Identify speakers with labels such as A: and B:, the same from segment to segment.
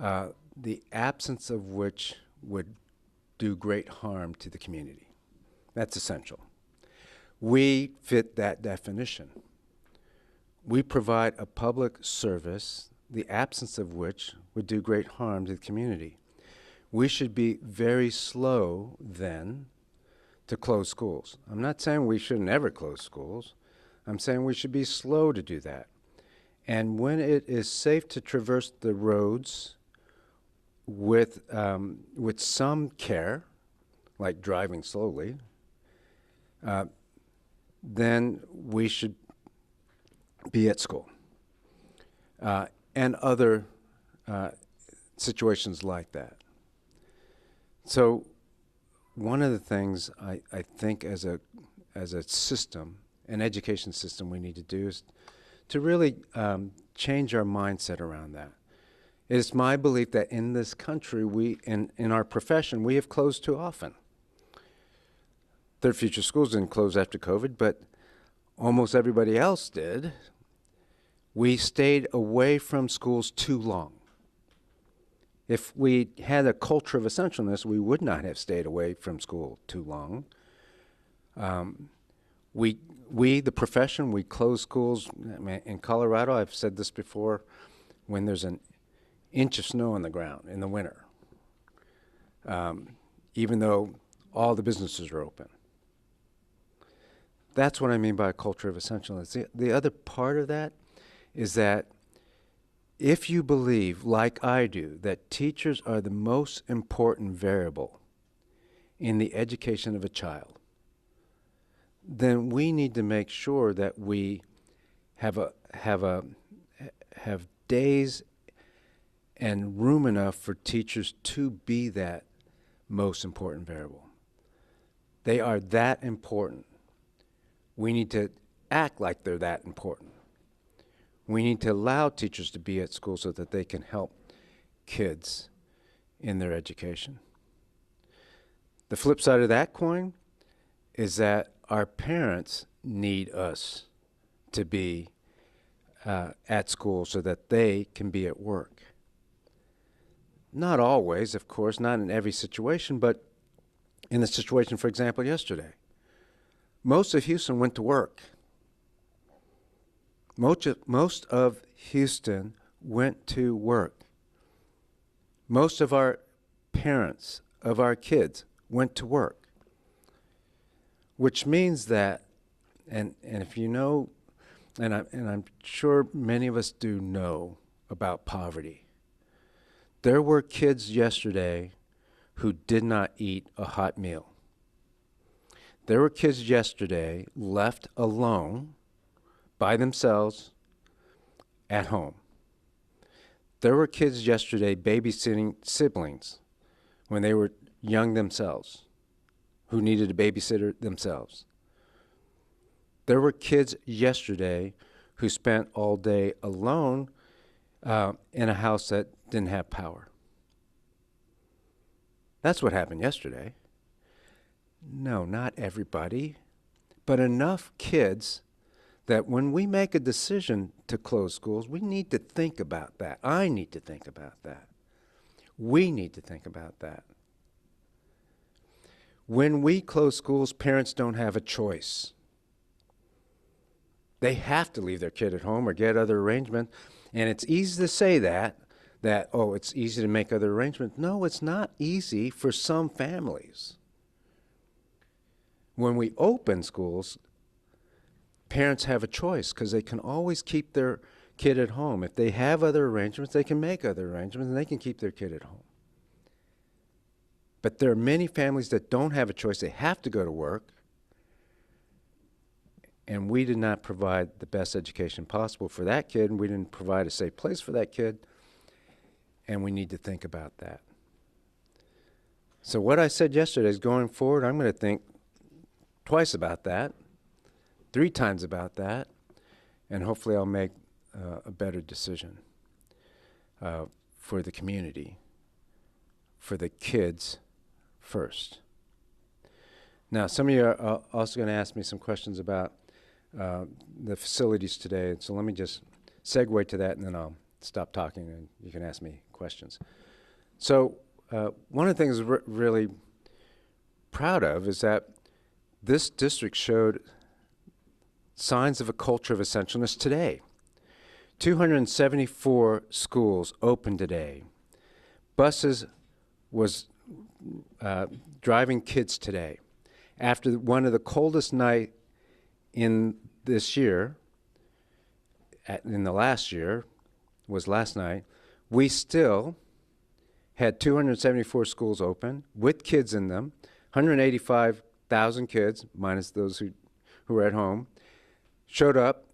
A: the absence of which would do great harm to the community. That's essential. We fit that definition. We provide a public service, the absence of which would do great harm to the community. We should be very slow then to close schools. I'm not saying we shouldn't ever close schools. I'm saying we should be slow to do that. And when it is safe to traverse the roads with some care, like driving slowly, then we should be at school. And other situations like that. So one of the things I think as a system, an education system, we need to do is to really change our mindset around that. It's my belief that in this country, in our profession, we have closed too often. Third Future Schools didn't close after COVID, but almost everybody else did. We stayed away from schools too long. If we had a culture of essentialness, we would not have stayed away from school too long. We, the profession, we close schools. I mean, in Colorado, I've said this before, when there's an inch of snow on the ground in the winter, even though all the businesses are open. That's what I mean by a culture of essentialness. The other part of that is that if you believe, like I do, that teachers are the most important variable in the education of a child, then we need to make sure that we have days and room enough for teachers to be that most important variable. They are that important. We need to act like they're that important. We need to allow teachers to be at school so that they can help kids in their education. The flip side of that coin is that our parents need us to be at school so that they can be at work. Not always, of course, not in every situation, but in the situation, for example, yesterday. Most of Houston went to work. Most of Houston went to work. Most of our parents of our kids went to work, which means that, and if you know, and I'm sure many of us do know about poverty. There were kids yesterday who did not eat a hot meal. There were kids yesterday left alone by themselves at home. There were kids yesterday babysitting siblings when they were young themselves who needed a babysitter themselves. There were kids yesterday who spent all day alone in a house that didn't have power. That's what happened yesterday. No, not everybody, but enough kids that when we make a decision to close schools, we need to think about that. I need to think about that. We need to think about that. When we close schools, parents don't have a choice. They have to leave their kid at home or get other arrangement. And it's easy to say that, oh, it's easy to make other arrangements. No, it's not easy for some families. When we open schools, parents have a choice because they can always keep their kid at home. If they have other arrangements, they can make other arrangements and they can keep their kid at home. But there are many families that don't have a choice. They have to go to work. And we did not provide the best education possible for that kid, and we didn't provide a safe place for that kid, and we need to think about that. So what I said yesterday is going forward, I'm going to think twice about that, 3 times about that, and hopefully I'll make a better decision for the community, for the kids first. Now, some of you are also going to ask me some questions about the facilities today, so let me just segue to that, and then I'll stop talking and you can ask me questions. questions. So one of the things we're really proud of is that this district showed signs of a culture of essentialness today. 274 schools open today. Buses was driving kids today. After one of the coldest nights in this year, in the last year, was last night, we still had 274 schools open with kids in them, 185,000 kids, minus those who were at home, showed up,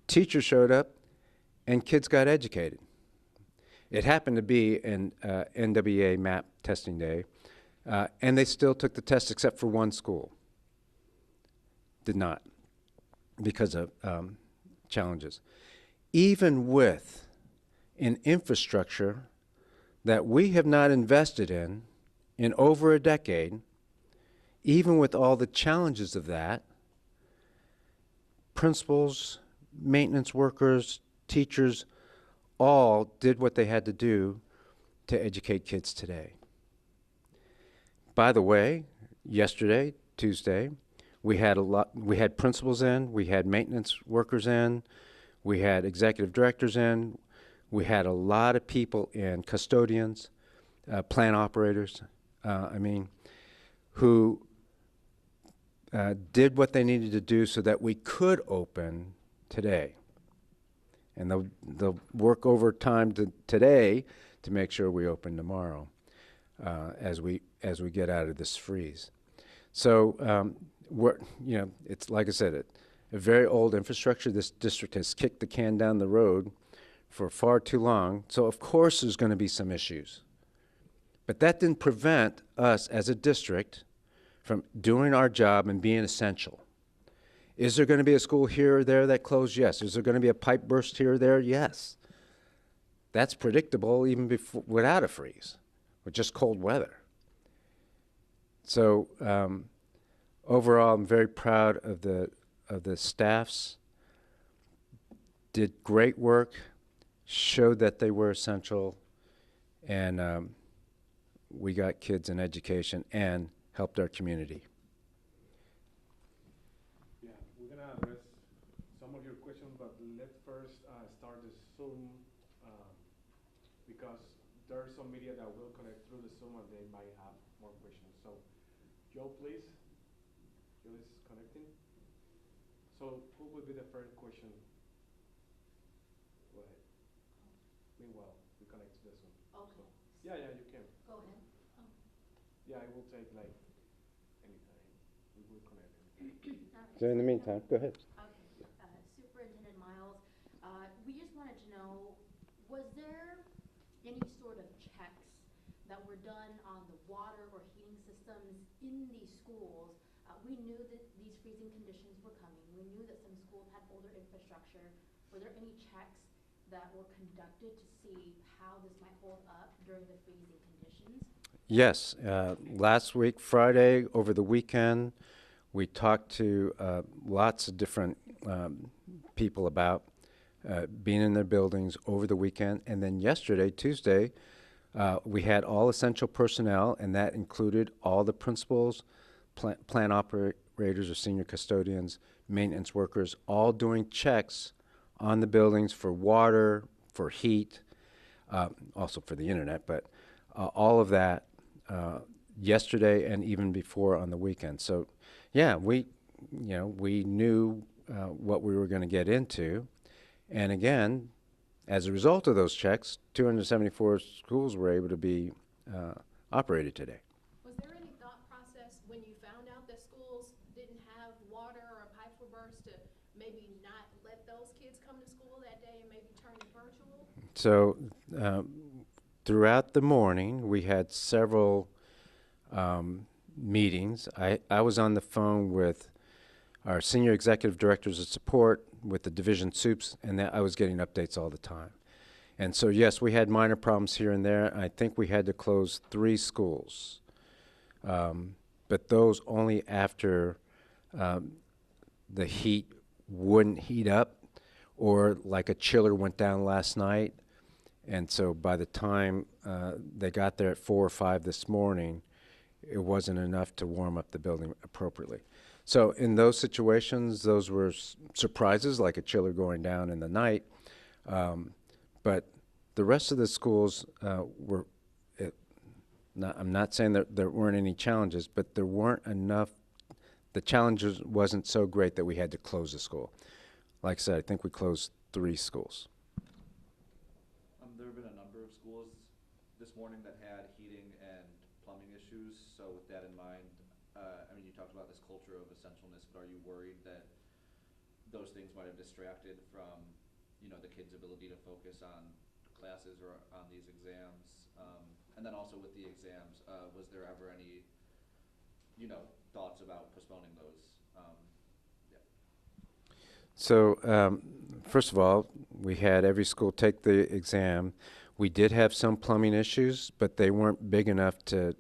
A: teachers showed up, and kids got educated. It happened to be an NWA MAP testing day, and they still took the test except for one school. Did not, because of challenges. Even with an infrastructure that we have not invested in over a decade, even with all the challenges of that, principals, maintenance workers, teachers, all did what they had to do to educate kids today. By the way, yesterday, Tuesday, we had principals in, we had maintenance workers in, we had executive directors in, we had a lot of people in, custodians, plant operators, who did what they needed to do so that we could open today. And they'll work overtime today to make sure we open tomorrow as we get out of this freeze. So it's like I said, a very old infrastructure. This district has kicked the can down the road for far too long. So of course there's going to be some issues. But that didn't prevent us as a district from doing our job and being essential. Is there going to be a school here or there that closed? Yes. Is there going to be a pipe burst here or there? Yes. That's predictable even without a freeze, with just cold weather. So overall, I'm very proud of the staffs. Did great work, showed that they were essential, and we got kids in education and helped our community.
B: Yeah, we're going to address some of your questions, but let's first start the Zoom because there's some media that will connect through the Zoom and they might have more questions. So, Joe, please. Joe is connecting. So, who would be the first question? Go ahead. Meanwhile, we connect to the Zoom.
C: Okay.
B: So, yeah, you can.
C: Go ahead. Oh.
B: Yeah, it will take like anytime. We will connect.
C: Right.
A: So in the meantime, go ahead.
C: Okay. Superintendent Miles, we just wanted to know, was there any sort of checks that were done on the water or heating systems in these schools? We knew that these freezing conditions were coming. We knew that some schools had older infrastructure. Were there any checks that were conducted to see how this might hold up during the freezing conditions?
A: Yes. Last week, Friday, over the weekend, we talked to lots of different people about being in their buildings over the weekend. And then yesterday, Tuesday, we had all essential personnel, and that included all the principals, plant operators or senior custodians, maintenance workers, all doing checks on the buildings for water, for heat, also for the internet, but all of that yesterday and even before on the weekend. So, yeah, we knew what we were going to get into, and again, as a result of those checks, 274 schools were able to be operated today.
D: Was there any thought process when you found out that schools didn't have water or a pipe were burst to maybe not let those kids come to school that day and maybe turn it virtual?
A: So throughout the morning, we had several meetings. I was on the phone with our senior executive directors of support, with the division soups, and I was getting updates all the time. And so, yes, we had minor problems here and there. I think we had to close 3 schools, but those only after the heat wouldn't heat up, or like a chiller went down last night And so by the time they got there at 4 or 5 this morning, it wasn't enough to warm up the building appropriately. So in those situations, those were surprises, like a chiller going down in the night. But the rest of the schools were, I'm not saying that there weren't any challenges, but there weren't enough. The challenges wasn't so great that we had to close the school. Like I said, I think we closed 3 schools.
E: There have been a number of schools this morning that had heating and plumbing issues. So with that in mind, I mean, you talked about this culture of essentialness, but are you worried that those things might have distracted from, the kids' ability to focus on classes or on these exams? And then also with the exams, was there ever any, thoughts about postponing those?
A: So first of all, we had every school take the exam. We did have some plumbing issues, but they weren't big enough to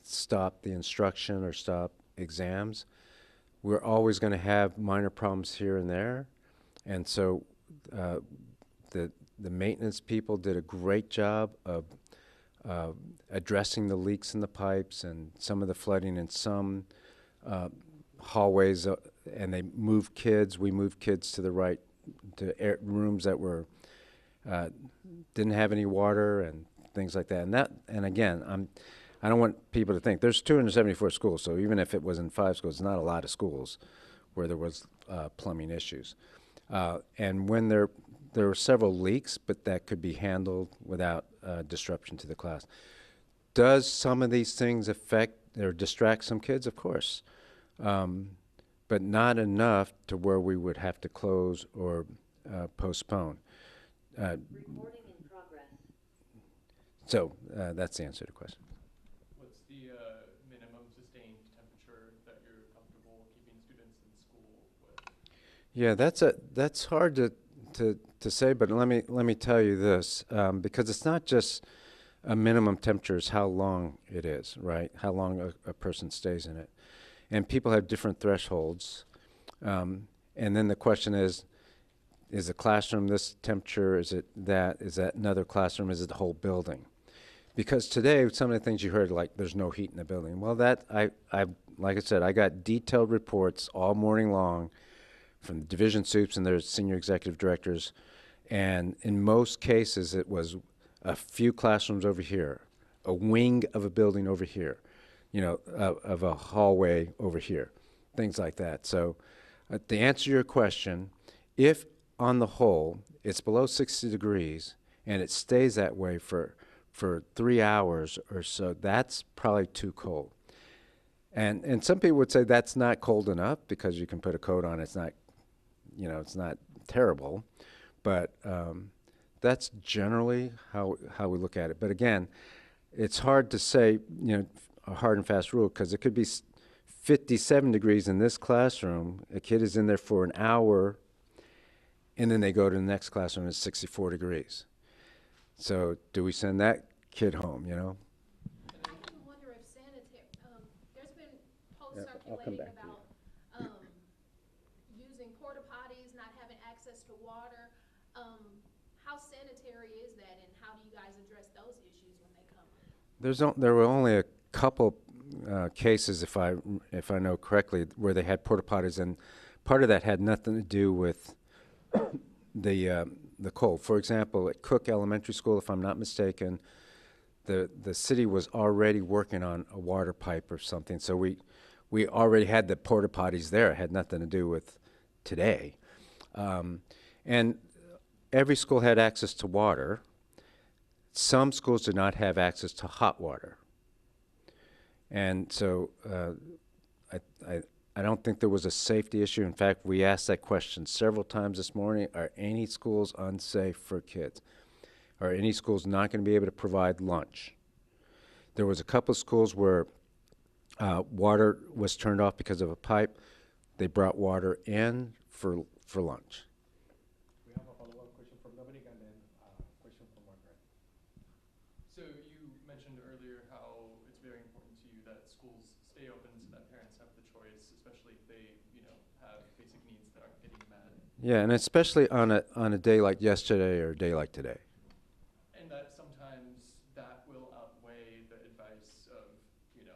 A: stop the instruction or stop exams. We're always going to have minor problems here and there, and so the maintenance people did a great job of addressing the leaks in the pipes and some of the flooding in some hallways, and they moved kids. We moved kids to the right, to rooms that were didn't have any water and things like that. And again, I don't want people to think there's 274 schools, so even if it was in 5 schools, it's not a lot of schools where there was plumbing issues. And when there were several leaks, but that could be handled without disruption to the class. Does some of these things affect or distract some kids? Of course. But not enough to where we would have to close or postpone.
F: Recording in progress.
A: So that's the answer to the question.
B: What's the minimum sustained temperature that you're comfortable keeping students in school with?
A: Yeah, that's hard to say, but let me tell you this, because it's not just a minimum temperature, it's how long it is, right? How long a person stays in it. And people have different thresholds. And then the question is the classroom this temperature? Is that another classroom? Is it the whole building? Because today, some of the things you heard, like there's no heat in the building. Well, like I said, I got detailed reports all morning long from the division soups and their senior executive directors. And in most cases, it was a few classrooms over here, a wing of a building over here, of a hallway over here, things like that. So to answer your question, if on the whole it's below 60 degrees and it stays that way for 3 hours or so, that's probably too cold. And some people would say that's not cold enough because you can put a coat on. It's not, it's not terrible, but that's generally how we look at it. But again, it's hard to say, a hard and fast rule, because it could be 57 degrees in this classroom. A kid is in there for an hour, and then they go to the next classroom and it's 64 degrees. So do we send that kid home,
D: I even wonder if sanitary, there's been posts circulating about using porta potties, not having access to water. How sanitary is that, and how do you guys address those issues when they come?
A: There were only a couple cases, if I know correctly, where they had porta potties, and part of that had nothing to do with the cold. For example, at Cook Elementary School, if I'm not mistaken, the city was already working on a water pipe or something, so we already had the porta potties there. It had nothing to do with today, and every school had access to water. Some schools did not have access to hot water. And so I don't think there was a safety issue. In fact, we asked that question several times this morning. Are any schools unsafe for kids? Are any schools not going to be able to provide lunch? There was a couple of schools where water was turned off because of a pipe. They brought water in for lunch.
B: We have a follow-up question from Dominic and then a question from Margaret.
G: So you mentioned earlier how it's very important to you that schools stay open so that parents have the choice, especially if they, have basic needs that aren't getting met.
A: Yeah, and especially on a day like yesterday or a day like today.
G: And that sometimes that will outweigh the advice of, you know,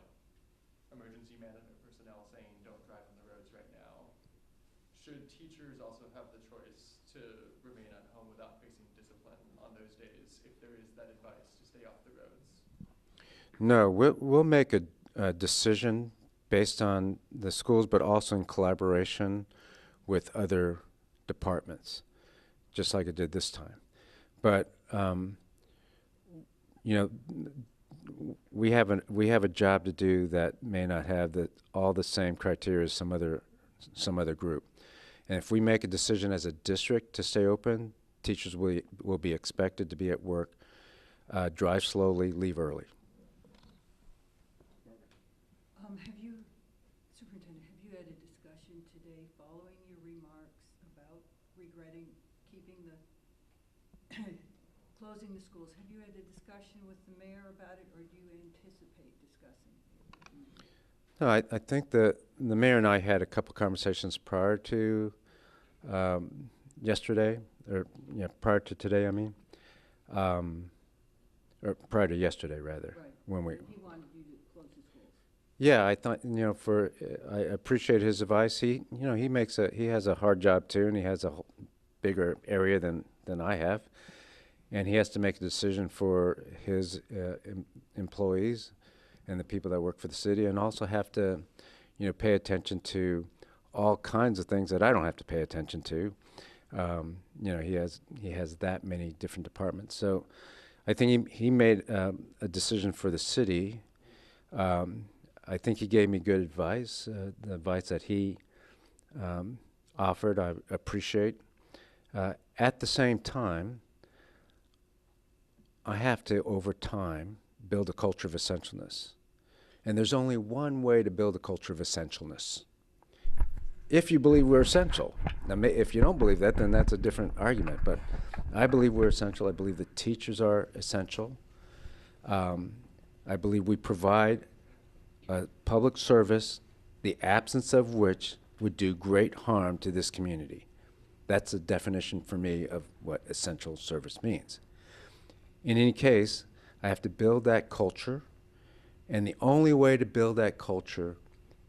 G: emergency management personnel saying don't drive on the roads right now. Should teachers also have the choice to remain at home without facing discipline on those days if there is that advice to stay off the roads?
A: No, we'll make a decision based on the schools, but also in collaboration with other departments, just like it did this time. But you know, we have a job to do that may not have all the same criteria as some other group. And if we make a decision as a district to stay open, teachers will be expected to be at work, drive slowly, leave early.
H: Superintendent, have you had a discussion today following your remarks about regretting keeping closing the schools? Have you had a discussion with the mayor about it, or do you anticipate discussing?
A: No, I think the mayor and I had a couple conversations prior to yesterday, or prior to today, I mean, or prior to yesterday, rather,
H: Right.
A: when we.
H: He wanted you to close the schools.
A: Yeah, I thought, I appreciate his advice. He has a hard job too, and he has a bigger area than I have, and he has to make a decision for his employees and the people that work for the city, and also have to, pay attention to all kinds of things that I don't have to pay attention to. He has that many different departments. So I think he made a decision for the city. I think he gave me good advice, the advice that he offered, I appreciate. At the same time, I have to, over time, build a culture of essentialness. And there's only one way to build a culture of essentialness. If you believe we're essential. Now, if you don't believe that, then that's a different argument. But I believe we're essential. I believe the teachers are essential. I believe we provide a public service, the absence of which would do great harm to this community. That's a definition for me of what essential service means. In any case, I have to build that culture, and the only way to build that culture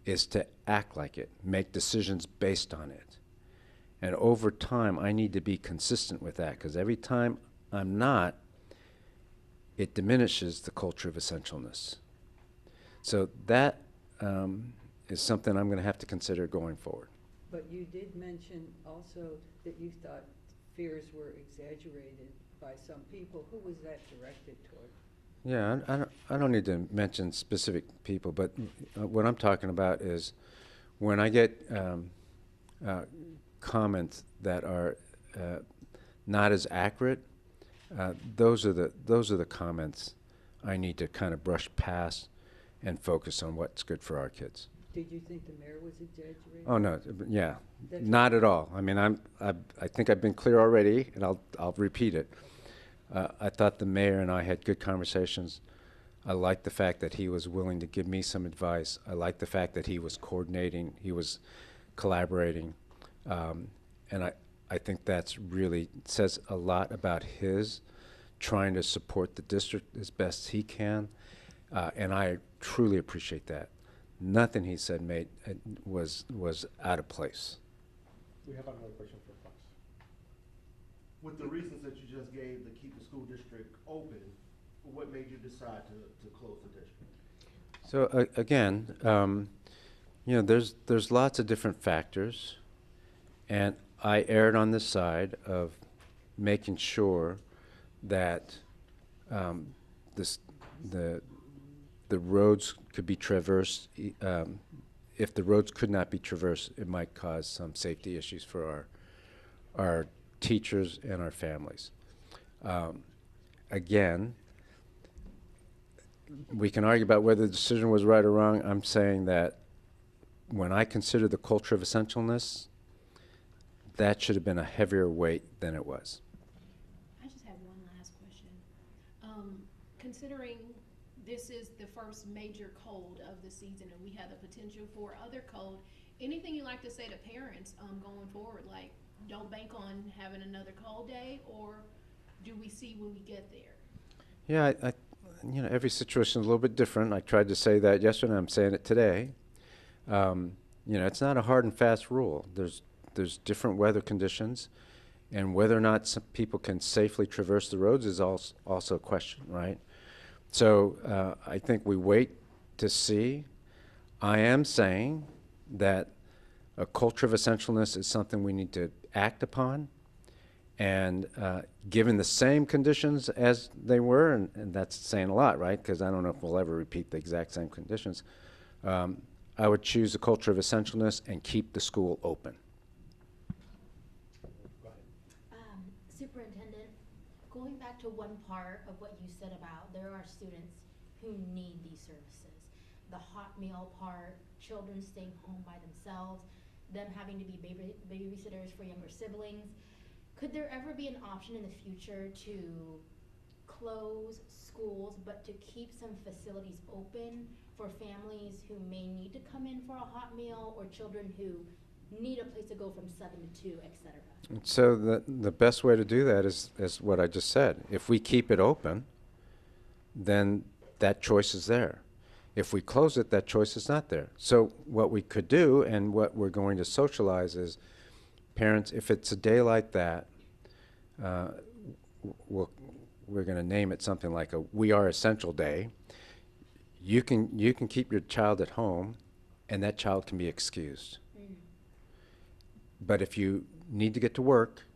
A: is to act like it, make decisions based on it. And over time, I need to be consistent with that, because every time I'm not, it diminishes the culture of essentialness. So that is something I'm going to have to consider going forward.
H: But you did mention also that you thought fears were exaggerated by some people. Who was that directed toward?
A: Yeah, I don't need to mention specific people, but what I'm talking about is when I get comments that are not as accurate, those are the comments I need to kind of brush past and focus on what's good for our kids.
H: Did you think the mayor was exaggerating?
A: Oh no, yeah,
H: That's
A: not at all. I mean, I think I've been clear already, and I'll repeat it. I thought the mayor and I had good conversations. I liked the fact that he was willing to give me some advice. I liked the fact that he was coordinating, he was collaborating, and I think that's really says a lot about his trying to support the district as best he can, and I truly appreciate that. Nothing he said was out of place.
B: We have another question for Fox.
I: With the reasons that you just gave to keep the school district open, what made you decide to close the district?
A: So again, there's lots of different factors, and I erred on the side of making sure that the roads could be traversed. If the roads could not be traversed, it might cause some safety issues for our teachers and our families. Again, we can argue about whether the decision was right or wrong. I'm saying that when I consider the culture of essentialness, that should have been a heavier weight than it was.
D: I just have one last question. Considering this is the first major cold of the season and we have the potential for other cold, anything you'd like to say to parents going forward? Like, don't bank on having another cold day, or do we see when we get there?
A: Yeah, you know, every situation is a little bit different. I tried to say that yesterday, and I'm saying it today. You know, it's not a hard and fast rule. There's different weather conditions, and whether or not some people can safely traverse the roads is also a question, right? So I think we wait to see. I am saying that a culture of essentialness is something we need to act upon, and given the same conditions as they were, and that's saying a lot, right? Because I don't know if we'll ever repeat the exact same conditions. I would choose a culture of essentialness and keep the school open.
C: Superintendent, going back to one part of what you said about there are students who need these services. The hot meal part, children staying home by themselves, them having to be babysitters for younger siblings. Could there ever be an option in the future to close schools but to keep some facilities open for families who may need to come in for a hot meal, or children who need a place to go from 7 to 2, etc.?
A: And so the best way to do that is what I just said. If we keep it open, then that choice is there. If we close it, that choice is not there. So what we could do, and what we're going to socialize, is parents, if it's a day like that, we're going to name it something like a We Are Essential Day. You can keep your child at home, and that child can be excused. But if you need to get to work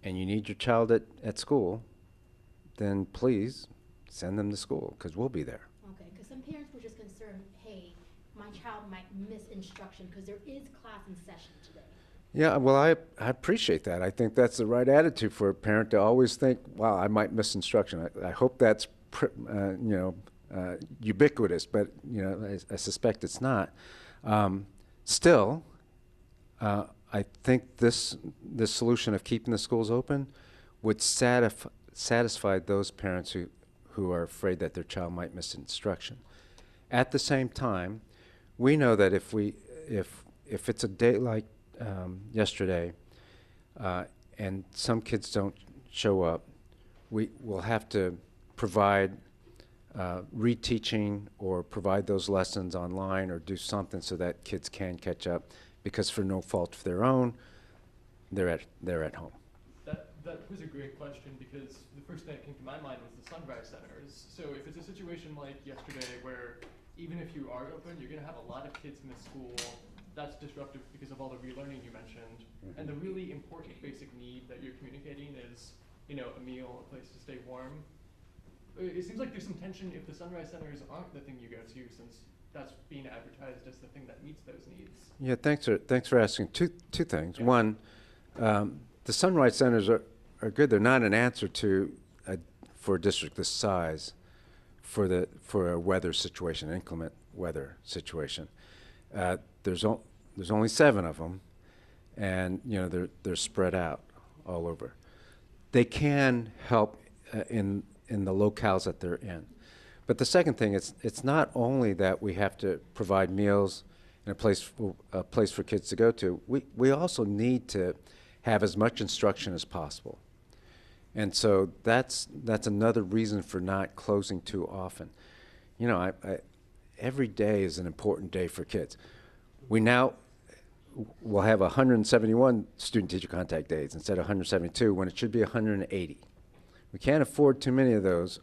A: and you need your child at school, then please send them to school, because we'll be there.
C: Okay, because some parents were just concerned, hey, my child might miss instruction because there is class in session today.
A: Yeah, well, I appreciate that. I think that's the right attitude for a parent, to always think, wow, I might miss instruction. I hope that's ubiquitous, but you know, I suspect it's not. Still, I think this solution of keeping the schools open would satisfy those parents who are afraid that their child might miss instruction. At the same time, we know that if it's a day like yesterday, and some kids don't show up, we will have to provide reteaching, or provide those lessons online, or do something so that kids can catch up, because for no fault of their own, they're at home.
G: That was a great question, because the first thing that came to my mind was the sunrise centers. So if it's a situation like yesterday where even if you are open, you're going to have a lot of kids miss school, that's disruptive because of all the relearning you mentioned. Mm-hmm. And the really important basic need that you're communicating is, you know, a meal, a place to stay warm. It seems like there's some tension if the sunrise centers aren't the thing you go to, since that's being advertised as the thing that meets those needs.
A: Yeah, thanks for asking. Two things. Yeah. One, the sunrise centers are good. They're not an answer for a district this size for a weather situation, inclement weather situation. There's only 7 of them, and you know they're spread out all over. They can help in the locales that they're in. But the second thing is, it's not only that we have to provide meals and a place for kids to go to. We also need to have as much instruction as possible. And so that's another reason for not closing too often. You know, every day is an important day for kids. We now will have 171 student-teacher contact days instead of 172, when it should be 180. We can't afford too many of those.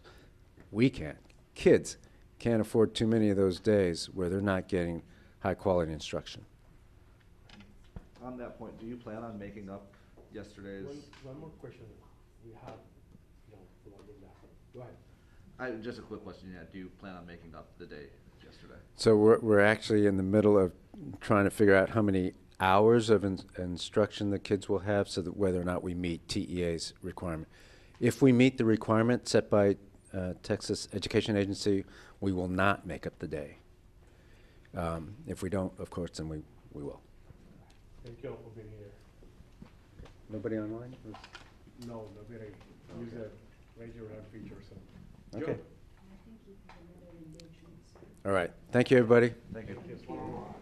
A: We can't. Kids can't afford too many of those days where they're not getting high-quality instruction.
E: On that point, do you plan on making up yesterday's?
B: One more question. We have, go ahead.
E: Just a quick question. Yeah, do you plan on making up the day yesterday?
A: So we're actually in the middle of trying to figure out how many hours of instruction the kids will have, so that whether or not we meet TEA's requirement. If we meet the requirement set by Texas Education Agency, we will not make up the day. If we don't, of course, then we will.
B: Thank you all for being here.
A: Nobody online?
B: No, nobody. Use the raise your hand feature. So.
A: Okay.
H: I think you can another engagement.
A: All right. Thank you, everybody.
E: Thank you.
B: Thank you.